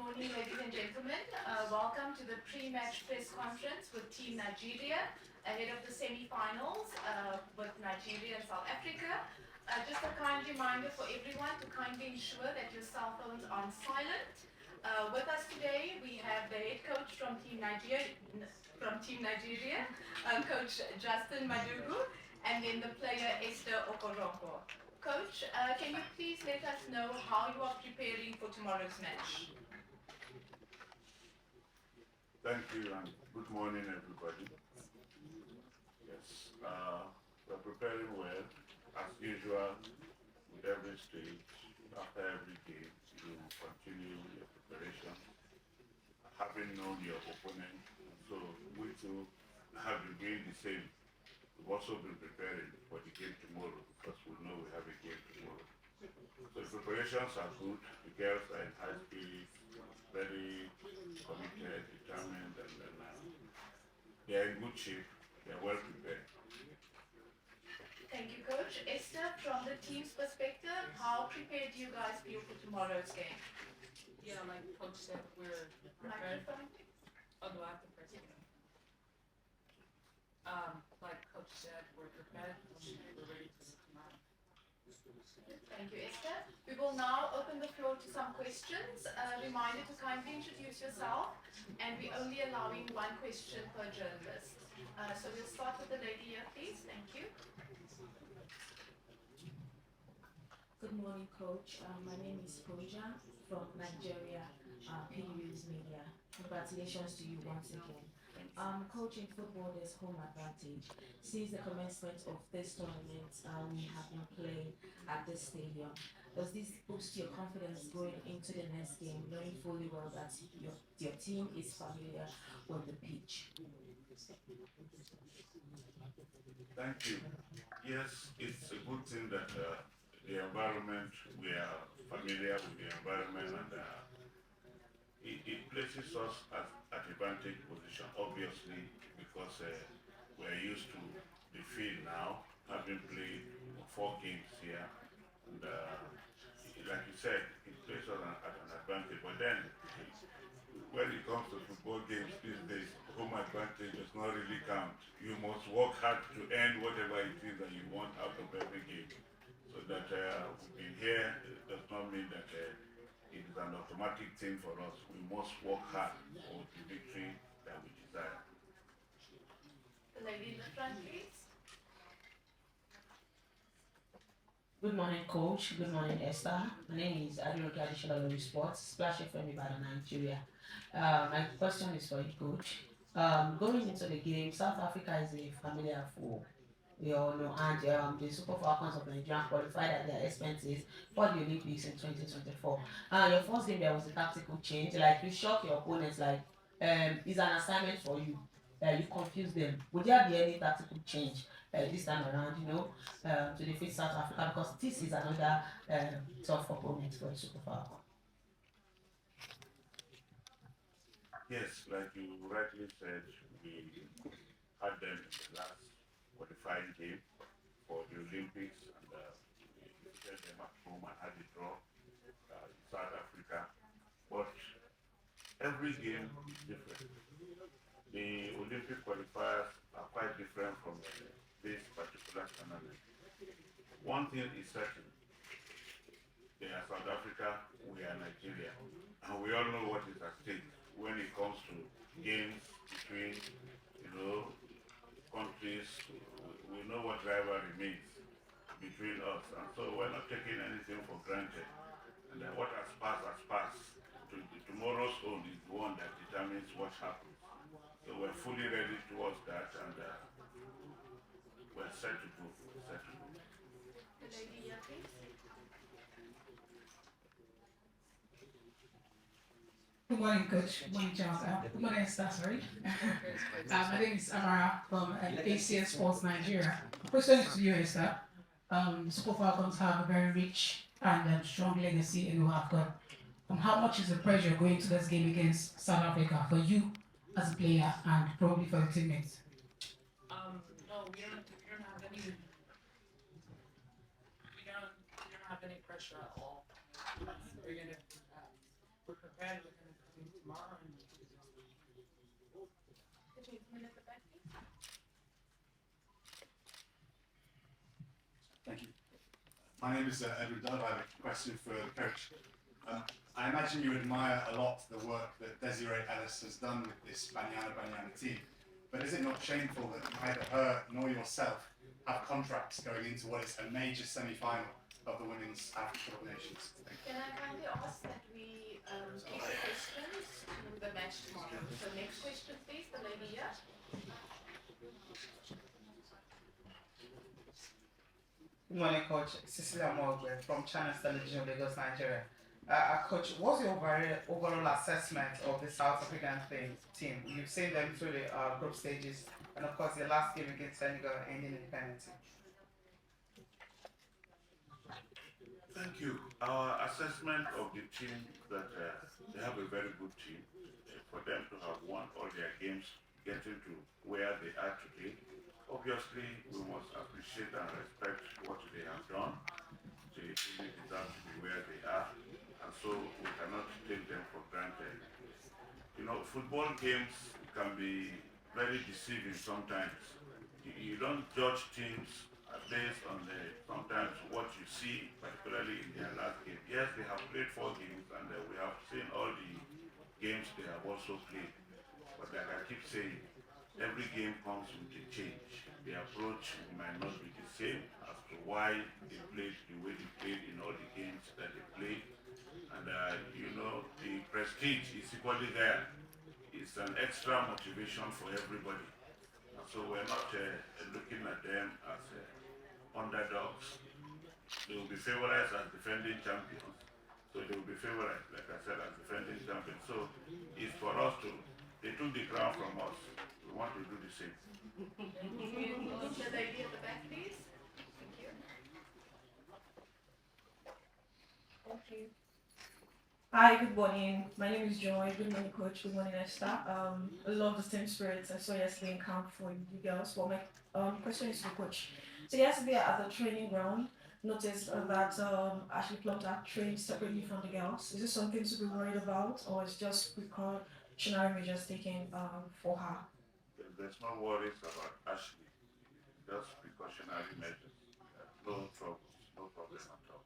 morning, ladies and gentlemen. Welcome to the pre-match press conference with Team Nigeria ahead of the semi-finals with Nigeria and South Africa. Just a kind reminder for everyone to kindly ensure that your cell phones are on silent. With us today, we have the head coach from Team Nigeria, Coach Justin Madugu, and then the player Esther Okoroko. Coach, can you please let us know how you are preparing for tomorrow's match? Thank you and good morning, everybody. Yes, we're preparing well, as usual, with every stage. After every game, you continue your preparation, having known your opponent. So we too have been doing the same. We've also been preparing for the game tomorrow because we know we have a game tomorrow. So the preparations are good. The girls are in high spirits, very committed, determined, and they are in good shape. They are well prepared. Thank you, Coach. Esther, from the team's perspective, how prepared do you guys feel for tomorrow's game? Yeah, like Coach said, we're prepared. Microphone. Oh, do I have to press it? Like Coach said, we're prepared. We're ready to come out. Thank you, Esther. We will now open the floor to some questions. A reminder to kindly introduce yourself, and we're only allowing one question per journalist. So we'll start with the lady here, please. Thank you. Good morning, Coach. My name is Poja from Nigeria, PU's Media. Congratulations to you once again. Coach, in football, there's home advantage. Since the commencement of this tournament, we have been playing at this stadium. Does this boost your confidence going into the next game, knowing fully well that your team is familiar with the pitch? Thank you. Yes, it's a good thing that the environment, we are familiar with the environment, and it places us at a vantage position, obviously, because we're used to the field now, having played 4 games here. And like you said, it places us at an advantage. But then, when it comes to football games these days, home advantage does not really count. You must work hard to earn whatever it is that you want out of every game. So that we've been here does not mean that it is an automatic thing for us. We must work hard for the victory that we desire. The lady in the front, please. Good morning, Coach. Good morning, Esther. My name is Adioke Additional Sports, Splash FM Ibadan, Nigeria. My question is for you, Coach. Going into the game, South Africa is a familiar foe. We all know, and the Super Falcons of Nigeria qualified at their expenses for the Olympics in 2024. Your first game there was a tactical change, like you shock your opponents, like it's an assignment for you. You confuse them. Would there be any tactical change this time around, to defeat South Africa? Because this is another tough opponent for the Super Falcons. Yes, like you rightly said, we had them in the last qualifying game for the Olympics, and we defeated them at home and had a draw in South Africa. But every game is different. The Olympic qualifiers are quite different from this particular tournament. One thing is certain: they are South Africa, we are Nigeria, and we all know what is at stake when it comes to games between, countries. We know what rivalry means between us, and so we're not taking anything for granted. And what has passed. Tomorrow's own is the one that determines what happens. So we're fully ready towards that, and we're set to go. The lady here, please. Good morning, Coach. Good morning, Charles. Good morning, Esther. Sorry. My name is Amara from ACS Sports Nigeria. Question to you, Esther. The Super Falcons have a very rich and strong legacy in AFCON. How much is the pressure going to this game against South Africa for you as a player and probably for the teammates? No, we don't have any pressure at all. We're gonna we're prepared. We're gonna come tomorrow and The gentleman at the back, please. Thank you. My name is Edward Dove. I have a question for the coach. I imagine you admire a lot the work that Desiree Ellis has done with this Banyana Banyana team, but is it not shameful that neither her nor yourself have contracts going into what is a major semi-final of the Women's Africa Cup of Nations? Can I kindly ask that we keep the questions to the match tomorrow? So next question, please, the lady here. Good morning, Coach. Cecilia Mogwe from Channels Television, Lagos, Nigeria. Coach, what's your overall assessment of the South African team? You've seen them through the group stages, and of course, the last game against Senegal ending in penalty. Thank you. Our assessment of the team that they have a very good team. For them to have won all their games, getting to where they are today, obviously we must appreciate and respect what they have done. They really deserve to be where they are, and so we cannot take them for granted. You know, football games can be very deceiving sometimes. You don't judge teams based on sometimes what you see, particularly in their last game. Yes, they have played 4 games, and we have seen all the games they have also played. But like I keep saying, every game comes with a change. The approach might not be the same as to why they played the way they played in all the games that they played. And you know, the prestige is equally there. It's an extra motivation for everybody. And so we're not looking at them as underdogs. They will be favored as defending champions. So they will be favored, like I said, as defending champions. So it's for us to, they took the crown from us. We want to do the same. The lady at the back, please. Thank you. Thank you. Hi, good morning. My name is Joy. Good morning, Coach. Good morning, Esther. I love the team spirit I saw yesterday in camp for you girls. Well, my question is to Coach. So yesterday at the training ground, noticed that Ashley Plumter trained separately from the girls. Is this something to be worried about, or is just precautionary measures taken for her? There's no worries about Ashley. Just precautionary measures. No troubles, no problem at all.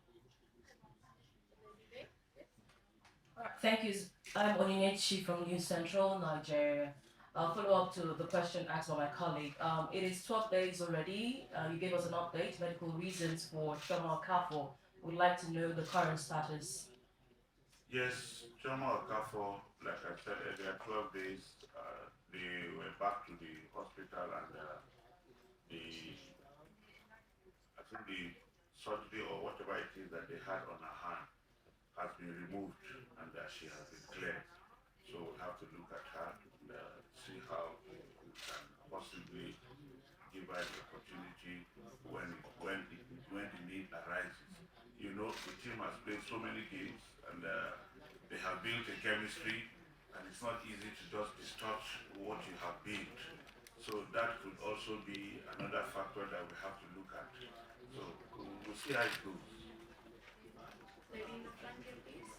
Thank you. I'm Onyinyechi from New Central, Nigeria. I'll follow up to the question asked by my colleague. It is 12 days already. You gave us an update, medical reasons for Choma Okafo. Would like to know the current status. Yes, Choma Okafo, like I said earlier, 12 days, they went back to the hospital, and I think the surgery or whatever it is that they had on her hand has been removed, and she has been cleared. So we have to look at her and see how we can possibly give her the opportunity when the need arises. You know, the team has played so many games, and they have built a chemistry, and it's not easy to just distort what you have built. So that could also be another factor that we have to look at. So we'll see how it goes. Lady in the front here, please.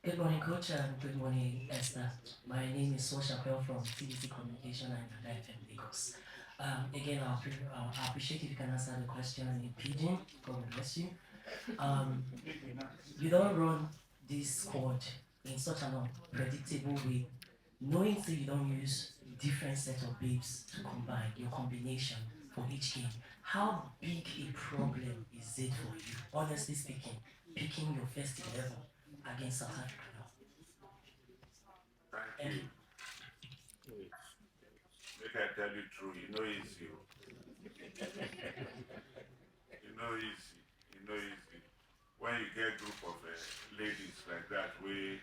Good morning, Coach, and good morning, Esther. My name is Sosha Bell from TDC Communication and FM Lagos. Again, I appreciate if you can answer the question in Pidgin. God bless you. You don't run this squad in such an unpredictable way, knowing that you don't use different set of babes to combine your combination for each game. How big a problem is it for you, honestly speaking, picking your first 11 against South Africa now? Thank you. Make I tell you true, you know easy. You know easy. When you get a group of ladies like that, where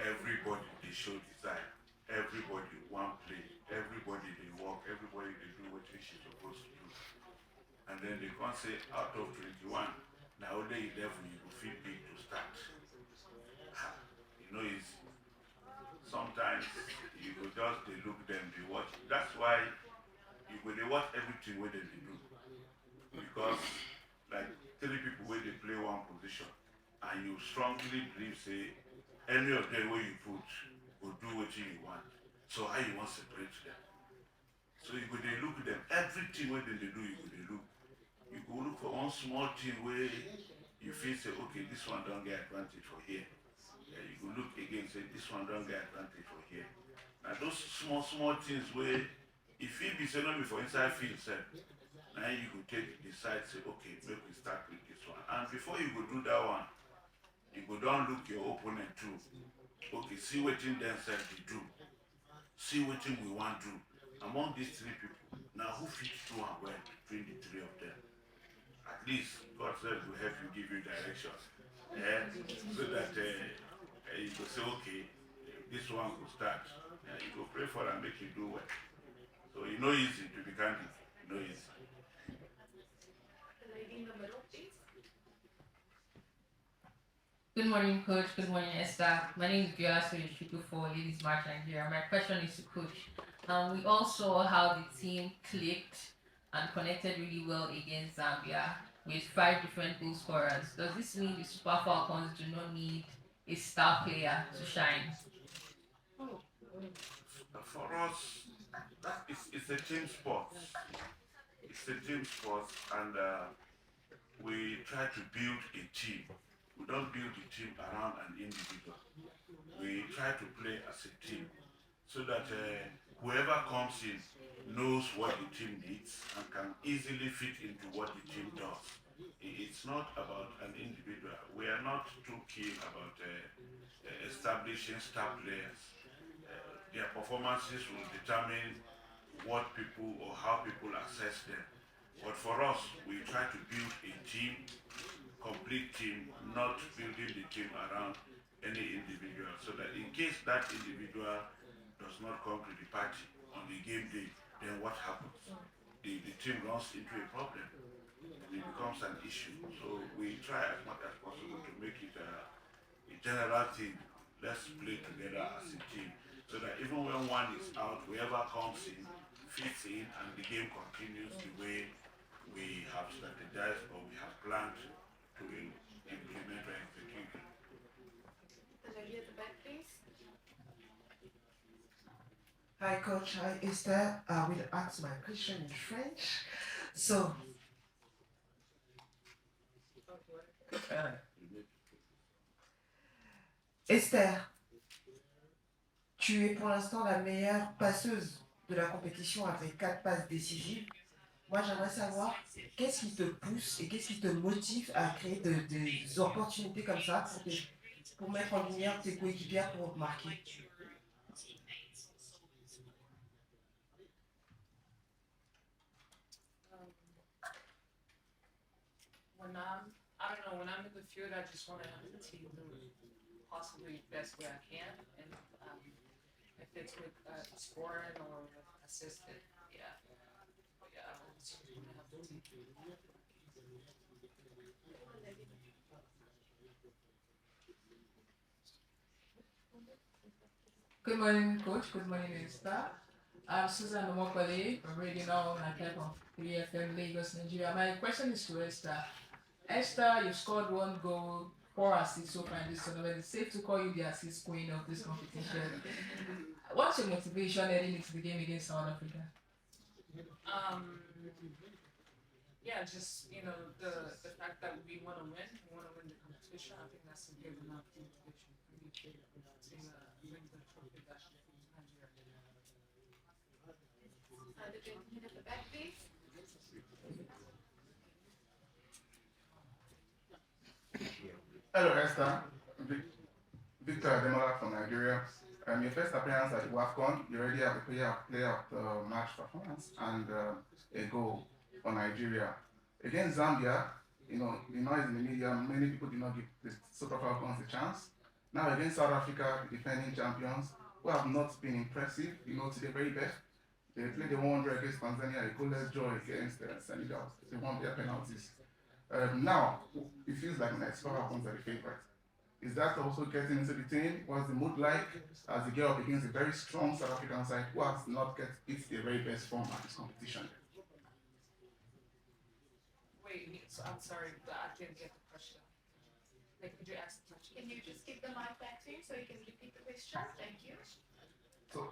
everybody they show desire, everybody want play, everybody they walk, everybody they do what she's supposed to do, and then they can't say out of 21, now only 11 you will feel big to start. You know easy. Sometimes you go just they look them, they watch. That's why you go they watch everything what they do. Because like three people where they play one position, and you strongly believe say any of them where you put will do what you want. So how you want to separate them? So you go they look at them, everything where they do, you go they look. You go look for one small thing where you feel say, okay, this one don't get advantage for here. Yeah, you go look again, say this one don't get advantage for here. Now those small things where if it be say not before inside field set, now you go take decide say, okay, make we start with this one. And before you go do that one, you go down look your opponent too. Okay, see what in themselves they do. See what we want to do. Among these three people, now who fits do and well between the three of them? At least God said will help you, give you direction. So that you go say, okay, this one will start. You go pray for and make you do well. So it's not easy to be candid. No easy. The lady in the middle, please. Good morning, Coach. Good morning, Esther. My name is Biaso Yoshuku for Ladies March Nigeria. My question is to Coach. We all saw how the team clicked and connected really well against Zambia with 5 different goal scorers. Does this mean the Super Falcons do not need a star player to shine? For us, it's a team sport. It's a team sport, and we try to build a team. We don't build a team around an individual. We try to play as a team so that whoever comes in knows what the team needs and can easily fit into what the team does. It's not about an individual. We are not too keen about establishing star players. Their performances will determine what people or how people assess them. But for us, we try to build a team, complete team, not building the team around any individual, so that in case that individual does not come to the party on the game day, then what happens? The team runs into a problem and it becomes an issue. So we try as much as possible to make it a general thing. Let's play together as a team, so that even when one is out, whoever comes in fits in and the game continues the way we have strategized or we have planned to implement or execute. The lady at the back, please. Hi, Coach. Hi, Esther. I will ask my question in French. So, Esther, tu es pour l'instant la meilleure passeuse de la compétition avec 4 passes décisives. Moi, j'aimerais savoir qu'est-ce qui te pousse et qu'est-ce qui te motive à créer des opportunités comme ça pour mettre en lumière tes coéquipières pour marquer. When I'm in the field, I just want to have the team do possibly the best way I can, and if it's with scoring or with assisted, yeah. But yeah, I just want to have the team. Good morning, Coach. Good morning, Esther. I'm Susan Omokole from Radio Now and Type of 3FM Lagos, Nigeria. My question is to Esther. Esther, you scored 1 goal, 4 assists so far in this tournament. It's safe to call you the assist queen of this competition. What's your motivation heading into the game against South Africa? Yeah, just the fact that we want to win the competition. I think that's a good enough motivation for me to bring the trophy back to Nigeria. The gentleman at the back, please. Hello, Esther. Victor Ademola from Nigeria. Your first appearance at the WAFCON, you already have a player of the match performance and a goal for Nigeria. Against Zambia, the noise in the media, many people did not give the Super Falcons a chance. Now against South Africa, the defending champions, who have not been impressive, to the very best. They played the 100 against Tanzania, a goalless draw against Senegal. They won their penalties. Now, it feels like Super Falcons are the favorite. Is that also getting into the team? What's the mood like as they get up against a very strong South African side who has not get its the very best form at this competition? Wait, so I'm sorry, but I didn't get the question. Like, could you ask the question? Can you just give the mic back to him so he can repeat the question? Thank you. So,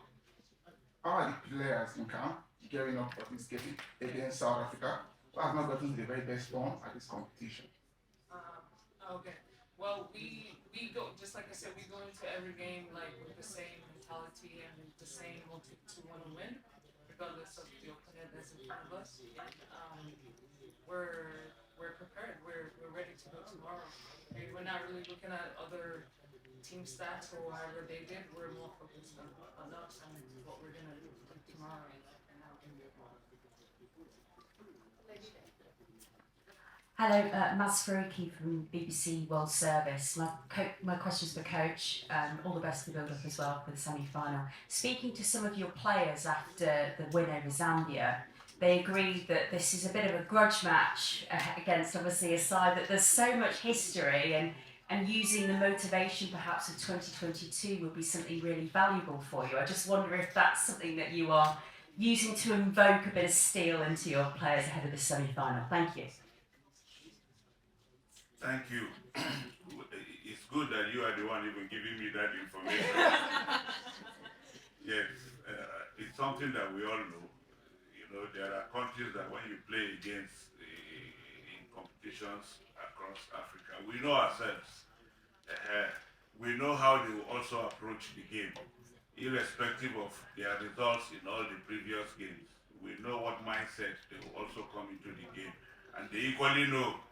how are the players in camp gearing up for this game against South Africa, who have not gotten to the very best form at this competition? Okay. Well, we go, just like I said, we go into every game like with the same mentality and the same motive to want to win, regardless of the opponent that's in front of us. And we're prepared. We're ready to go tomorrow. We're not really looking at other team stats or however they did. We're more focused on us and what we're gonna do tomorrow and how we can do it. Hello, Maz Faruqi from BBC World Service. My question's for Coach. All the best for the build-up as well for the semi-final. Speaking to some of your players after the win over Zambia, they agreed that this is a bit of a grudge match against obviously a side that there's so much history and using the motivation perhaps of 2022 would be something really valuable for you. I just wonder if that's something that you are using to invoke a bit of steel into your players ahead of the semi-final. Thank you. Thank you. It's good that you are the one even giving me that information. Yes, it's something that we all know. You know, there are countries that when you play against in competitions across Africa, we know ourselves. We know how they will also approach the game, irrespective of their results in all the previous games. We know what mindset they will also come into the game, and they equally know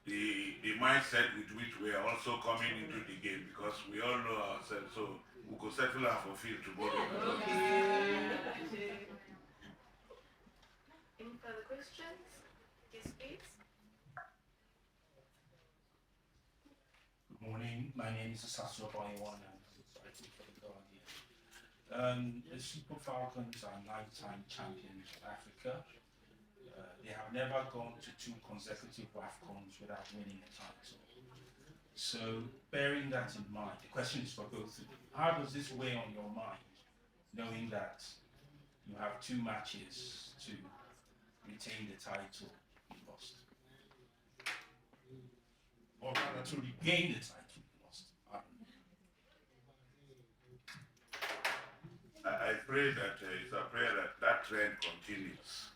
the mindset with which we are also coming into the game, because we all know ourselves, so we could settle our for field tomorrow. Any further questions? Yes, please. Good morning. My name is Sasro Boywan. I'm writing for the Guardian. The Super Falcons are 9-time champions of Africa. They have never gone to 2 consecutive AFCONs without winning a title. So, bearing that in mind, the question is for both of you. How does this weigh on your mind, knowing that you have 2 matches to retain the title you lost? Or rather, to regain the title you lost? I pray that it's a prayer that that trend continues.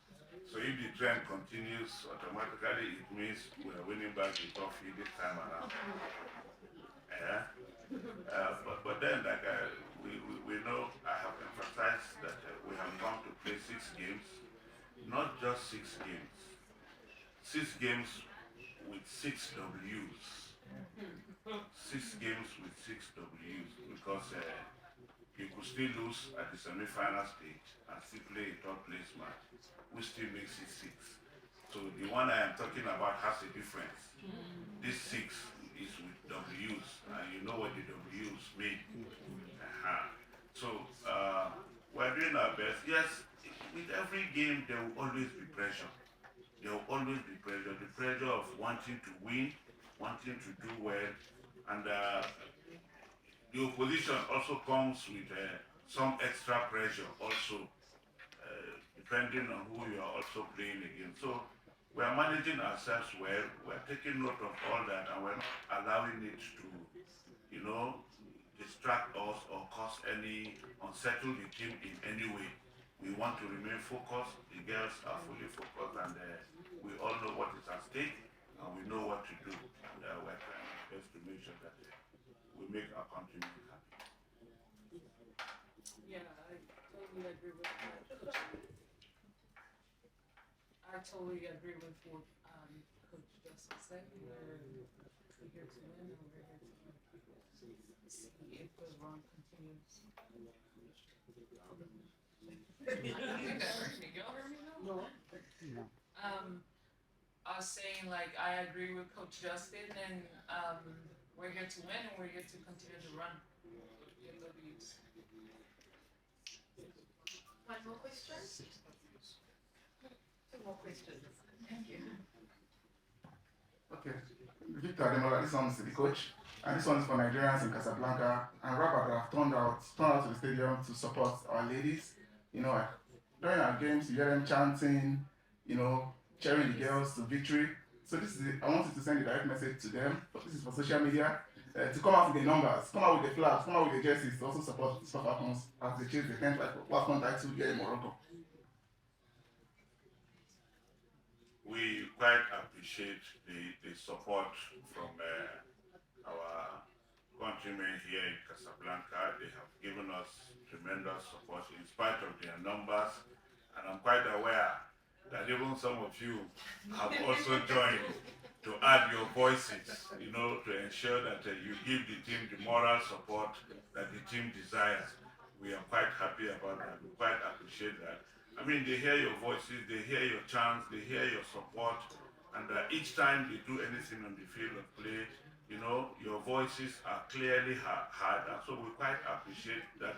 So if the trend continues, automatically it means we are winning back the trophy this time around. Yeah. But then, like we know, I have emphasized that we have come to play 6 games, not just 6 games. 6 games with 6 W's. 6 games with 6 W's, because you could still lose at the semi-final stage and still play a third place match, which still makes it 6. So the one I am talking about has a difference. This 6 is with W's, and you know what the W's mean. So we're doing our best. Yes, with every game there will always be pressure. There will always be pressure. The pressure of wanting to win, wanting to do well, and the opposition also comes with some extra pressure also, depending on who you are also playing against. So we are managing ourselves well, we are taking note of all that, and we're not allowing it to, you know, distract us or cause any, unsettle the team in any way. We want to remain focused, the girls are fully focused, and we all know what is at stake, and we know what to do. And we're trying our best to make sure that we make our countrymen happy. Yeah, I totally agree with that. I totally agree with what Coach Justin said. We're here to win, and we're here to see if the run continues. Y'all heard me now? No. I was saying, like, I agree with Coach Justin, and we're here to win, and we're here to continue to run. Get W's. One more question? 2 more questions. Thank you. Okay. Victor Ademola, this one is the coach, and this one is for Nigerians in Casablanca. And Rabat have turned out to the stadium to support our ladies. You know, during our games, you hear them chanting, you know, cheering the girls to victory. So this is I want you to send a direct message to them. This is for social media. To come out with the numbers, come out with the flags, come out with the jerseys to also support the Super Falcons as they chase the 10th WAFCON title here in Morocco. We quite appreciate the support from our countrymen here in Casablanca. They have given us tremendous support in spite of their numbers, and I'm quite aware that even some of you have also joined to add your voices, you know, to ensure that you give the team the moral support that the team desires. We are quite happy about that. We quite appreciate that. I mean, they hear your voices, they hear your chants, they hear your support, and each time they do anything on the field of play, you know, your voices are clearly heard, and so we quite appreciate that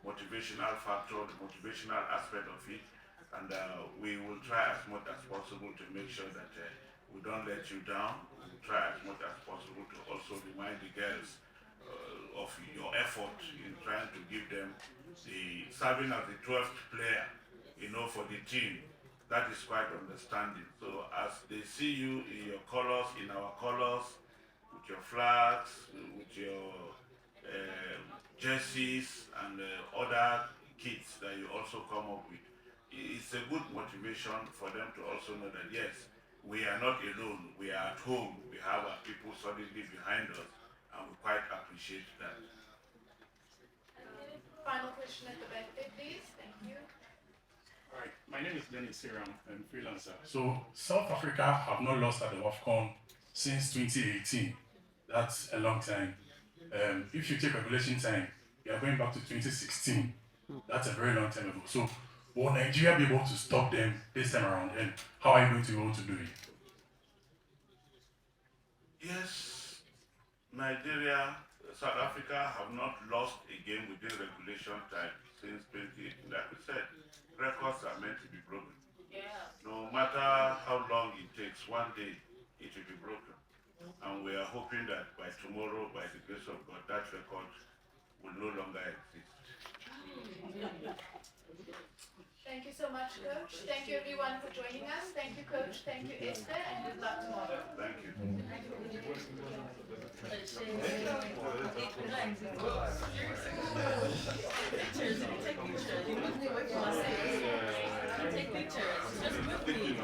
motivational factor, the motivational aspect of it, and we will try as much as possible to make sure that we don't let you down. We will try as much as possible to also remind the girls of your effort in trying to give them the serving as the 12th player, you know, for the team. That is quite understanding. So as they see you in your colors, in our colors, with your flags, with your jerseys and other kits that you also come up with, it's a good motivation for them to also know that yes, we are not alone, we are at home, we have our people solidly behind us, and we quite appreciate that. Final question at the back there, please. Thank you. Alright, my name is Dennis Siram, I'm a freelancer. So South Africa have not lost at the WAFCON since 2018. That's a long time. If you take regulation time, you are going back to 2016. That's a very long time ago. So will Nigeria be able to stop them this time around? And how are you going to be able to do it? Yes, Nigeria, South Africa have not lost a game within regulation time since 2018. Like we said, records are meant to be broken. Yeah. No matter how long it takes, one day it will be broken. And we are hoping that by tomorrow, by the grace of God, that record will no longer exist. Thank you so much, Coach. Thank you everyone for joining us. Thank you, Coach. Thank you, Esther, and good luck tomorrow. Thank you. Take pictures. Just quickly.